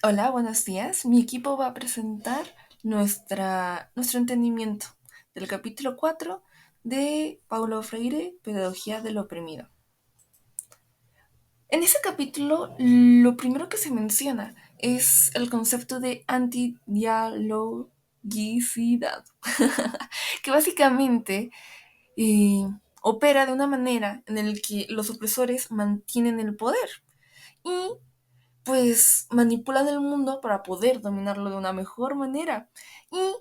Hola, buenos días. Mi equipo va a presentar nuestro entendimiento del capítulo 4 de Paulo Freire, Pedagogía del Oprimido. En ese capítulo, lo primero que se menciona es el concepto de antidialogicidad, que básicamente eh, opera de una manera en la que los opresores mantienen el poder y pues manipulan el mundo para poder dominarlo de una mejor manera. Y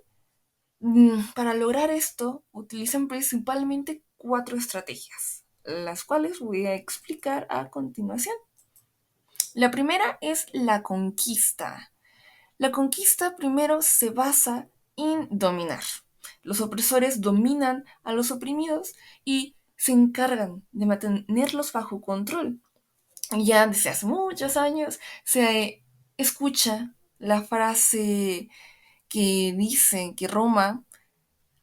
para lograr esto utilizan principalmente cuatro estrategias, las cuales voy a explicar a continuación. La primera es la conquista. La conquista primero se basa en dominar. Los opresores dominan a los oprimidos y se encargan de mantenerlos bajo control. Ya desde hace muchos años se escucha la frase que dice que Roma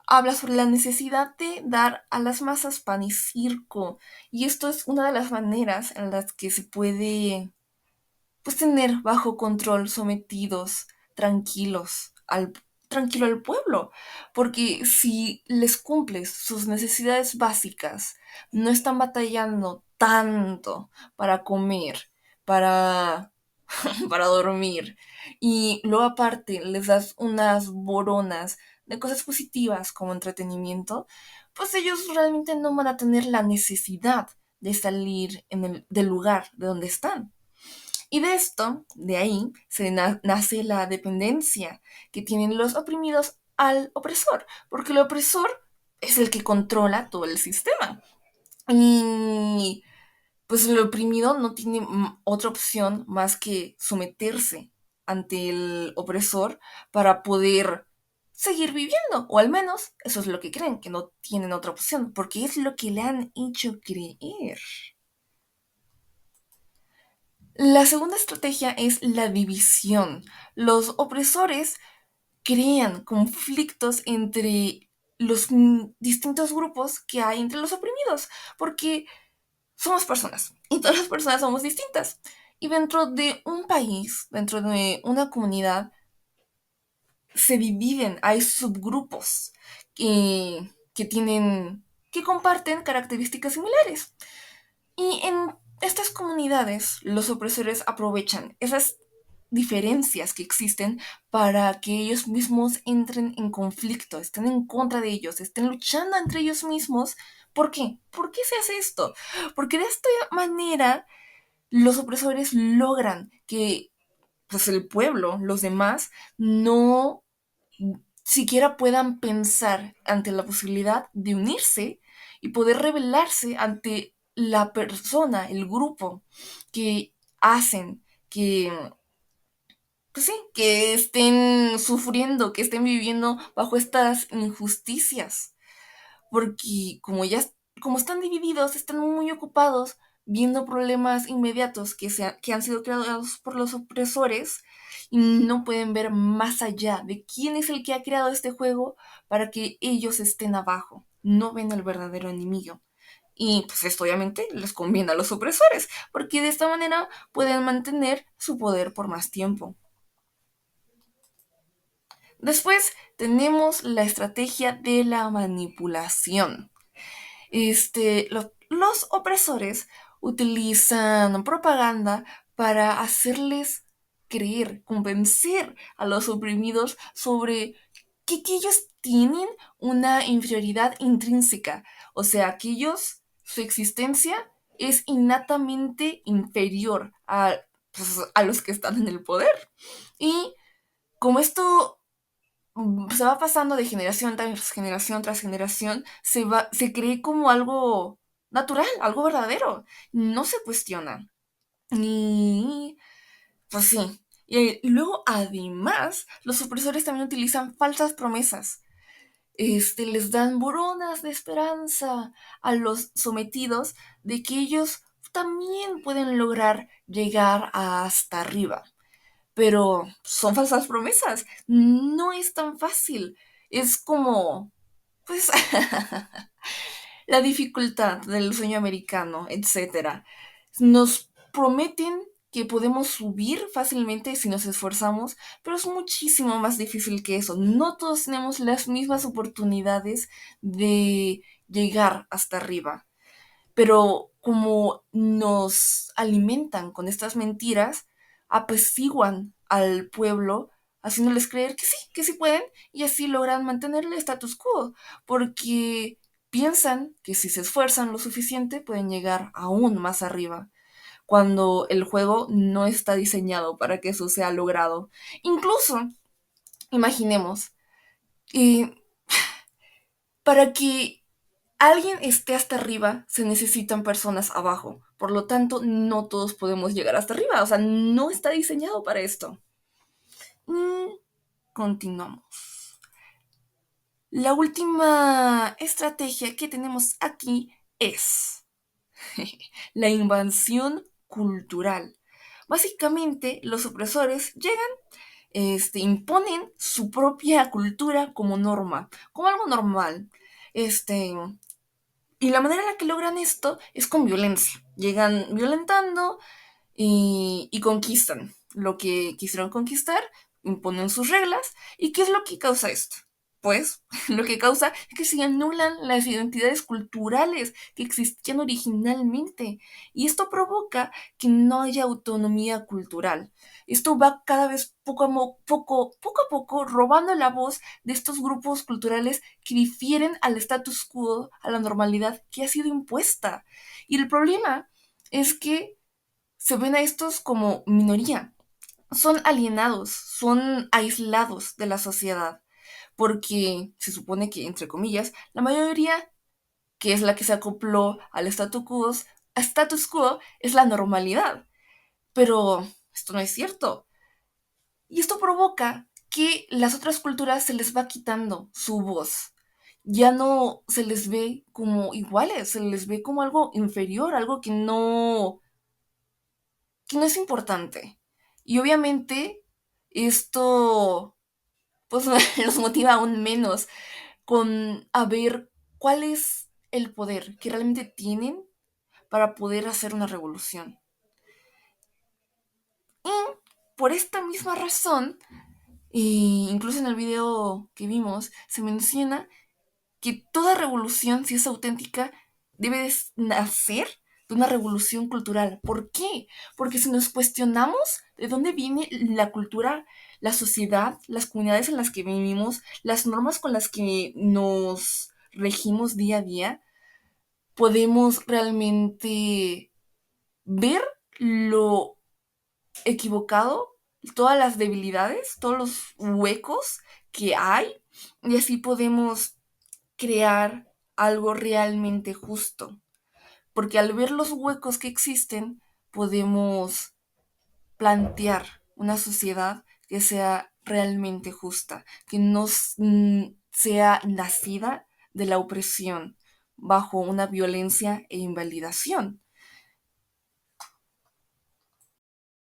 habla sobre la necesidad de dar a las masas pan y circo. Y esto es una de las maneras en las que se puede pues tener bajo control, sometidos, tranquilo al pueblo. Porque si les cumples sus necesidades básicas, no están batallando tanto para comer, para, para dormir. Y luego aparte les das unas boronas de cosas positivas como entretenimiento, pues ellos realmente no van a tener la necesidad de salir del lugar de donde están. Y de esto, de ahí, nace la dependencia que tienen los oprimidos al opresor, porque el opresor es el que controla todo el sistema. Y pues el oprimido no tiene otra opción más que someterse ante el opresor para poder seguir viviendo, o al menos eso es lo que creen, que no tienen otra opción, porque es lo que le han hecho creer. La segunda estrategia es la división. Los opresores crean conflictos entre los distintos grupos que hay entre los oprimidos, porque somos personas y todas las personas somos distintas. Y dentro de un país, dentro de una comunidad, se dividen, hay subgrupos que comparten características similares. Y en estas comunidades, los opresores aprovechan esas diferencias que existen para que ellos mismos entren en conflicto, estén en contra de ellos, estén luchando entre ellos mismos. ¿Por qué? ¿Por qué se hace esto? Porque de esta manera los opresores logran que pues, el pueblo, los demás, no siquiera puedan pensar ante la posibilidad de unirse y poder rebelarse ante la persona, el grupo que hacen que, pues sí, que estén sufriendo, que estén viviendo bajo estas injusticias. Porque como están divididos, están muy ocupados viendo problemas inmediatos que han sido creados por los opresores y no pueden ver más allá de quién es el que ha creado este juego para que ellos estén abajo. No ven al verdadero enemigo. Y pues esto obviamente les conviene a los opresores, porque de esta manera pueden mantener su poder por más tiempo. Después tenemos la estrategia de la manipulación. Los opresores utilizan propaganda para hacerles creer, convencer a los oprimidos sobre que ellos tienen una inferioridad intrínseca, o sea, que ellos, su existencia es innatamente inferior pues, a los que están en el poder. Y como esto se va pasando de generación tras generación, se cree como algo natural, algo verdadero. No se cuestiona. Ni, pues sí. Y luego, además, los opresores también utilizan falsas promesas. Les dan boronas de esperanza a los sometidos de que ellos también pueden lograr llegar hasta arriba. Pero son falsas promesas. No es tan fácil. Es como, pues, la dificultad del sueño americano, etcétera. Nos prometen que podemos subir fácilmente si nos esforzamos, pero es muchísimo más difícil que eso. No todos tenemos las mismas oportunidades de llegar hasta arriba, pero como nos alimentan con estas mentiras, apaciguan al pueblo haciéndoles creer que sí pueden y así logran mantener el status quo, porque piensan que si se esfuerzan lo suficiente pueden llegar aún más arriba, cuando el juego no está diseñado para que eso sea logrado. Incluso, imaginemos, eh, para que alguien esté hasta arriba, se necesitan personas abajo. Por lo tanto, no todos podemos llegar hasta arriba. O sea, no está diseñado para esto. Continuamos. La última estrategia que tenemos aquí es la invasión cultural. Básicamente, los opresores llegan, imponen su propia cultura como norma, como algo normal. Este, y la manera en la que logran esto es con violencia. Llegan violentando y conquistan lo que quisieron conquistar, imponen sus reglas. ¿Y qué es lo que causa esto? Pues lo que causa es que se anulan las identidades culturales que existían originalmente. Y esto provoca que no haya autonomía cultural. Esto va cada vez poco a poco robando la voz de estos grupos culturales que difieren al status quo, a la normalidad que ha sido impuesta. Y el problema es que se ven a estos como minoría. Son alienados, son aislados de la sociedad, porque se supone que, entre comillas, la mayoría, que es la que se acopló al status quo es la normalidad. Pero esto no es cierto. Y esto provoca que las otras culturas se les va quitando su voz. Ya no se les ve como iguales, se les ve como algo inferior, algo que no es importante. Y obviamente esto pues los motiva aún menos con a ver cuál es el poder que realmente tienen para poder hacer una revolución. Y por esta misma razón, incluso en el video que vimos, se menciona que toda revolución, si es auténtica, debe de nacer de una revolución cultural. ¿Por qué? Porque si nos cuestionamos de dónde viene la cultura, la sociedad, las comunidades en las que vivimos, las normas con las que nos regimos día a día, podemos realmente ver lo equivocado, todas las debilidades, todos los huecos que hay, y así podemos crear algo realmente justo. Porque al ver los huecos que existen, podemos plantear una sociedad que sea realmente justa, que no sea nacida de la opresión bajo una violencia e invalidación.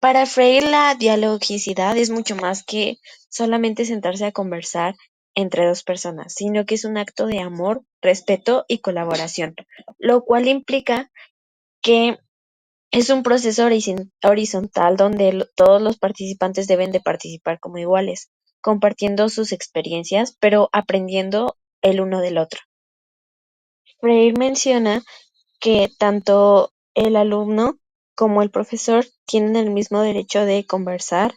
Para Freire, la dialogicidad es mucho más que solamente sentarse a conversar entre dos personas, sino que es un acto de amor, respeto y colaboración, lo cual implica que es un proceso horizontal donde todos los participantes deben de participar como iguales, compartiendo sus experiencias, pero aprendiendo el uno del otro. Freire menciona que tanto el alumno como el profesor tienen el mismo derecho de conversar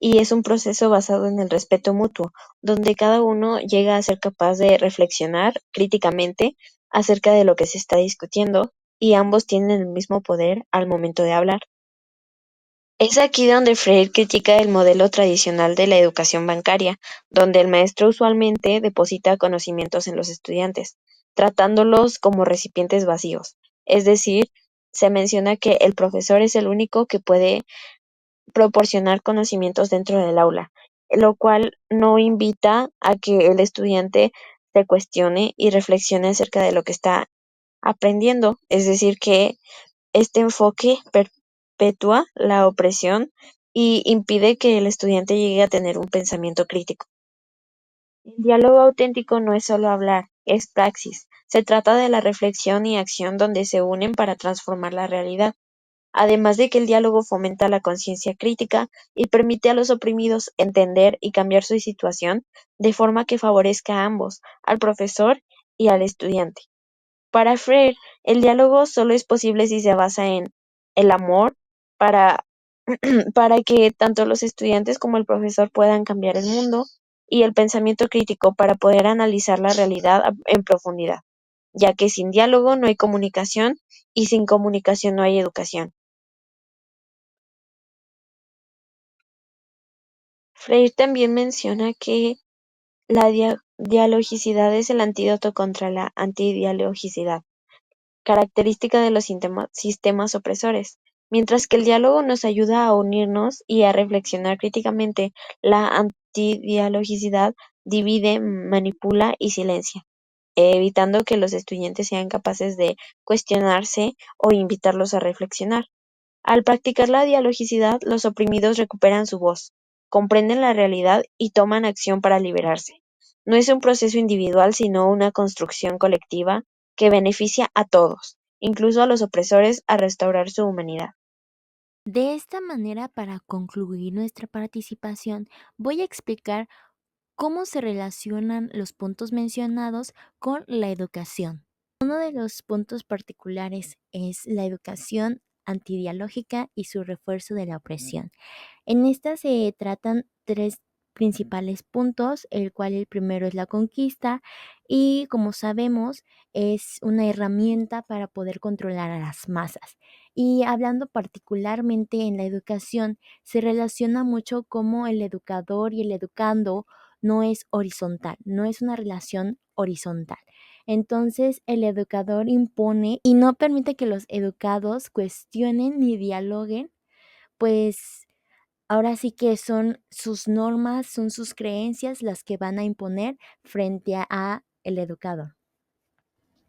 y es un proceso basado en el respeto mutuo, donde cada uno llega a ser capaz de reflexionar críticamente acerca de lo que se está discutiendo y ambos tienen el mismo poder al momento de hablar. Es aquí donde Freire critica el modelo tradicional de la educación bancaria, donde el maestro usualmente deposita conocimientos en los estudiantes, tratándolos como recipientes vacíos. Es decir, se menciona que el profesor es el único que puede proporcionar conocimientos dentro del aula, lo cual no invita a que el estudiante se cuestione y reflexione acerca de lo que está aprendiendo. Es decir, que este enfoque perpetúa la opresión y impide que el estudiante llegue a tener un pensamiento crítico. El diálogo auténtico no es solo hablar, es praxis. Se trata de la reflexión y acción donde se unen para transformar la realidad. además de que el diálogo fomenta la conciencia crítica y permite a los oprimidos entender y cambiar su situación de forma que favorezca a ambos, al profesor y al estudiante. Para Freire, el diálogo solo es posible si se basa en el amor para, para que tanto los estudiantes como el profesor puedan cambiar el mundo y el pensamiento crítico para poder analizar la realidad en profundidad, ya que sin diálogo no hay comunicación y sin comunicación no hay educación. Freire también menciona que la dialogicidad es el antídoto contra la antidialogicidad, característica de los sistemas opresores. Mientras que el diálogo nos ayuda a unirnos y a reflexionar críticamente, la antidialogicidad divide, manipula y silencia, evitando que los estudiantes sean capaces de cuestionarse o invitarlos a reflexionar. Al practicar la dialogicidad, los oprimidos recuperan su voz, comprenden la realidad y toman acción para liberarse. No es un proceso individual, sino una construcción colectiva que beneficia a todos, incluso a los opresores, a restaurar su humanidad. De esta manera, para concluir nuestra participación, voy a explicar cómo se relacionan los puntos mencionados con la educación. Uno de los puntos particulares es la educación antidialógica y su refuerzo de la opresión. En esta se tratan tres principales puntos, el cual el primero es la conquista y como sabemos es una herramienta para poder controlar a las masas. Y hablando particularmente en la educación, se relaciona mucho como el educador y el educando no es horizontal, no es una relación horizontal. Entonces el educador impone y no permite que los educados cuestionen ni dialoguen, pues ahora sí que son sus normas, son sus creencias las que van a imponer frente a el educador.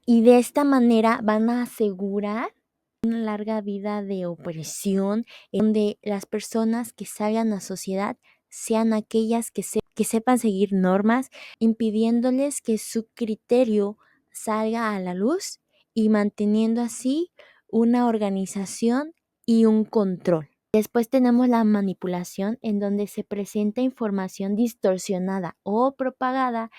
Y de esta manera van a asegurar una larga vida de opresión, en donde las personas que salgan a sociedad sean aquellas que sepan seguir normas, impidiéndoles que su criterio salga a la luz y manteniendo así una organización y un control. Después tenemos la manipulación, en donde se presenta información distorsionada o propagada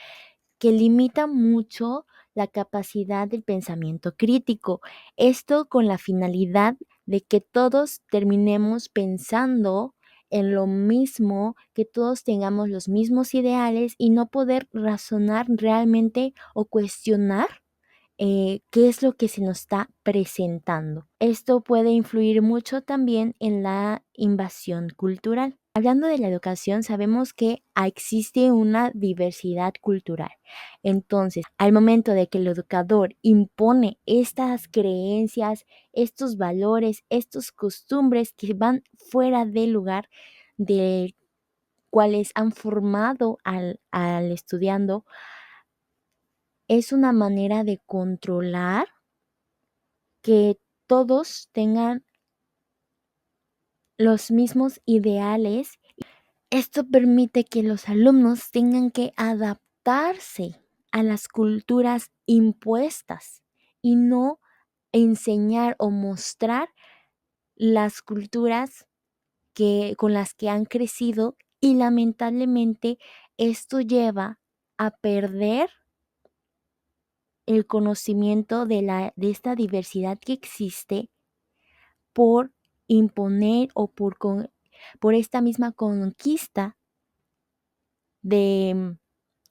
que limita mucho la capacidad del pensamiento crítico. Esto con la finalidad de que todos terminemos pensando en lo mismo, que todos tengamos los mismos ideales y no poder razonar realmente o cuestionar qué es lo que se nos está presentando. Esto puede influir mucho también en la invasión cultural. Hablando de la educación, sabemos que existe una diversidad cultural. Entonces, al momento de que el educador impone estas creencias, estos valores, estos costumbres que van fuera del lugar de cuales han formado al estudiando, es una manera de controlar que todos tengan los mismos ideales. Esto permite que los alumnos tengan que adaptarse a las culturas impuestas y no enseñar o mostrar las culturas con las que han crecido, y lamentablemente esto lleva a perder el conocimiento de esta diversidad que existe por imponer o por esta misma conquista de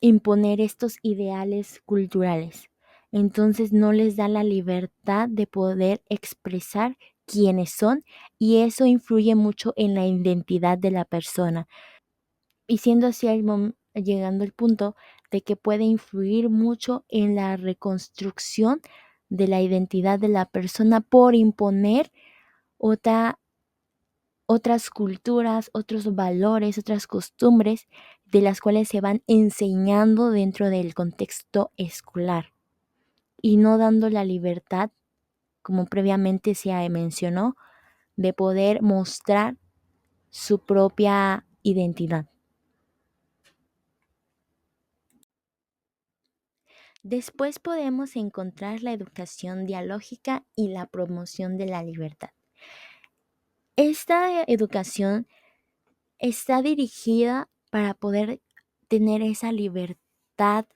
imponer estos ideales culturales. Entonces no les da la libertad de poder expresar quiénes son, y eso influye mucho en la identidad de la persona. Y siendo así llegando al punto de que puede influir mucho en la reconstrucción de la identidad de la persona por imponer otra otras culturas, otros valores, otras costumbres de las cuales se van enseñando dentro del contexto escolar y no dando la libertad, como previamente se mencionó, de poder mostrar su propia identidad. Después podemos encontrar la educación dialógica y la promoción de la libertad. Esta educación está dirigida para poder tener esa libertad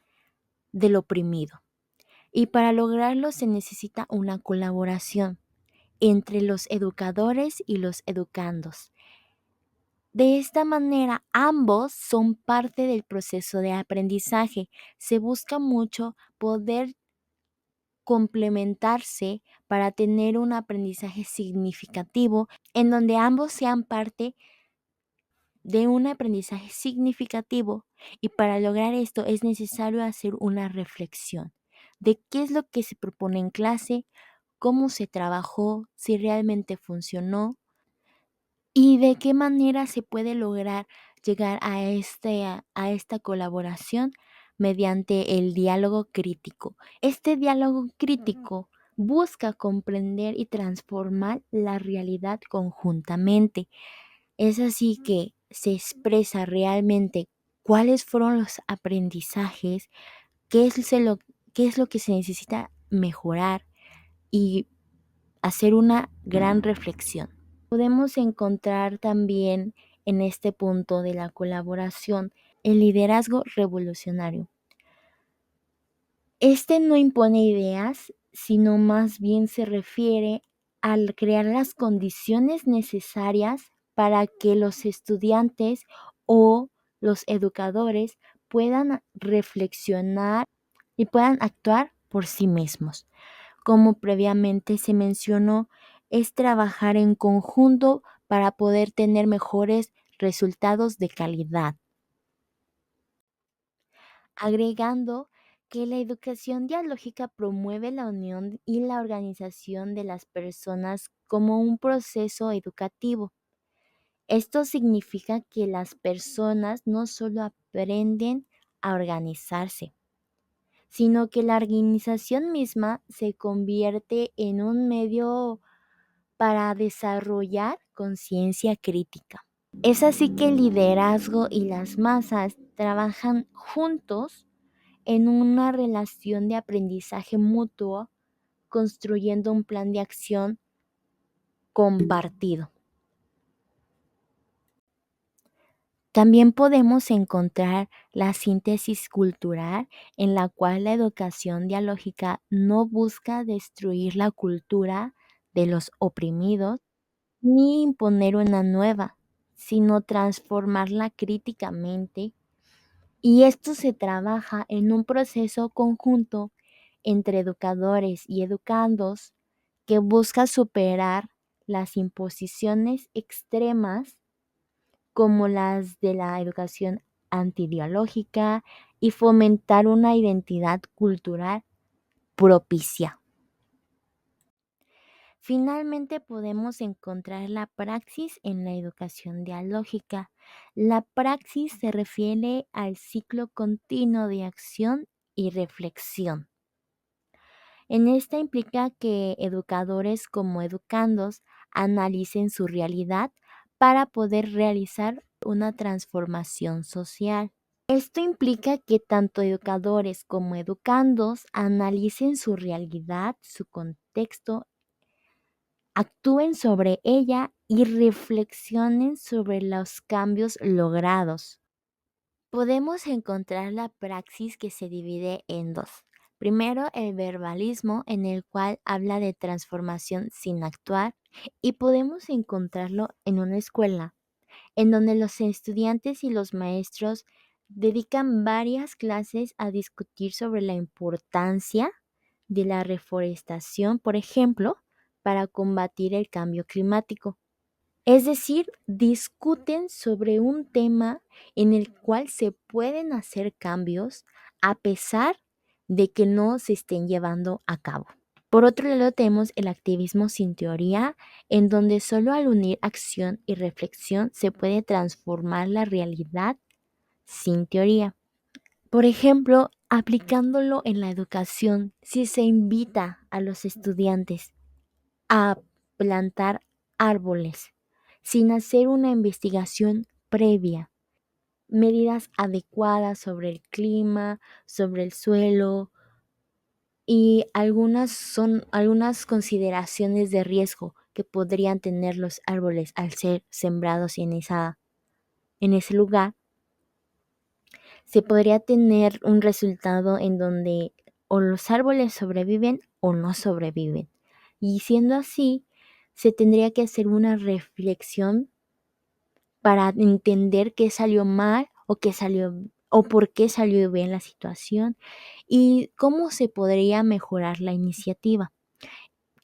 del oprimido. Y para lograrlo se necesita una colaboración entre los educadores y los educandos. De esta manera, ambos son parte del proceso de aprendizaje. Se busca mucho poder complementarse para tener un aprendizaje significativo en donde ambos sean parte de un aprendizaje significativo, y para lograr esto es necesario hacer una reflexión de qué es lo que se propone en clase, cómo se trabajó, si realmente funcionó y de qué manera se puede lograr llegar a esta colaboración mediante el diálogo crítico. Este diálogo crítico busca comprender y transformar la realidad conjuntamente. Es así que se expresa realmente cuáles fueron los aprendizajes, qué es lo, qué es lo que se necesita mejorar y hacer una gran reflexión. Podemos encontrar también en este punto de la colaboración el liderazgo revolucionario. Este no impone ideas, sino más bien se refiere al crear las condiciones necesarias para que los estudiantes o los educadores puedan reflexionar y puedan actuar por sí mismos. Como previamente se mencionó, es trabajar en conjunto para poder tener mejores resultados de calidad, agregando que la educación dialógica promueve la unión y la organización de las personas como un proceso educativo. Esto significa que las personas no solo aprenden a organizarse, sino que la organización misma se convierte en un medio para desarrollar conciencia crítica. Es así que el liderazgo y las masas trabajan juntos en una relación de aprendizaje mutuo, construyendo un plan de acción compartido. También podemos encontrar la síntesis cultural, en la cual la educación dialógica no busca destruir la cultura de los oprimidos ni imponer una nueva, sino transformarla críticamente. Y esto se trabaja en un proceso conjunto entre educadores y educandos que busca superar las imposiciones extremas como las de la educación antidialógica y fomentar una identidad cultural propicia. Finalmente podemos encontrar la praxis en la educación dialógica. La praxis se refiere al ciclo continuo de acción y reflexión. En esta implica que educadores como educandos analicen su realidad para poder realizar una transformación social. Esto implica que tanto educadores como educandos analicen su realidad, su contexto, actúen sobre ella y reflexionen sobre los cambios logrados. Podemos encontrar la praxis que se divide en dos. Primero, el verbalismo, en el cual habla de transformación sin actuar, y podemos encontrarlo en una escuela, en donde los estudiantes y los maestros dedican varias clases a discutir sobre la importancia de la reforestación, por ejemplo, para combatir el cambio climático. Es decir, discuten sobre un tema en el cual se pueden hacer cambios a pesar de que no se estén llevando a cabo. Por otro lado, tenemos el activismo sin teoría, en donde solo al unir acción y reflexión se puede transformar la realidad sin teoría. Por ejemplo, aplicándolo en la educación, si se invita a los estudiantes a plantar árboles sin hacer una investigación previa, medidas adecuadas sobre el clima, sobre el suelo, y algunas consideraciones de riesgo que podrían tener los árboles al ser sembrados en ese lugar, se podría tener un resultado en donde o los árboles sobreviven o no sobreviven. Y siendo así, se tendría que hacer una reflexión para entender qué salió mal o por qué salió bien la situación y cómo se podría mejorar la iniciativa.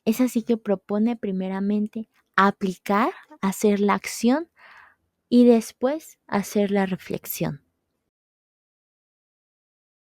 Es así que propone primeramente aplicar, hacer la acción y después hacer la reflexión.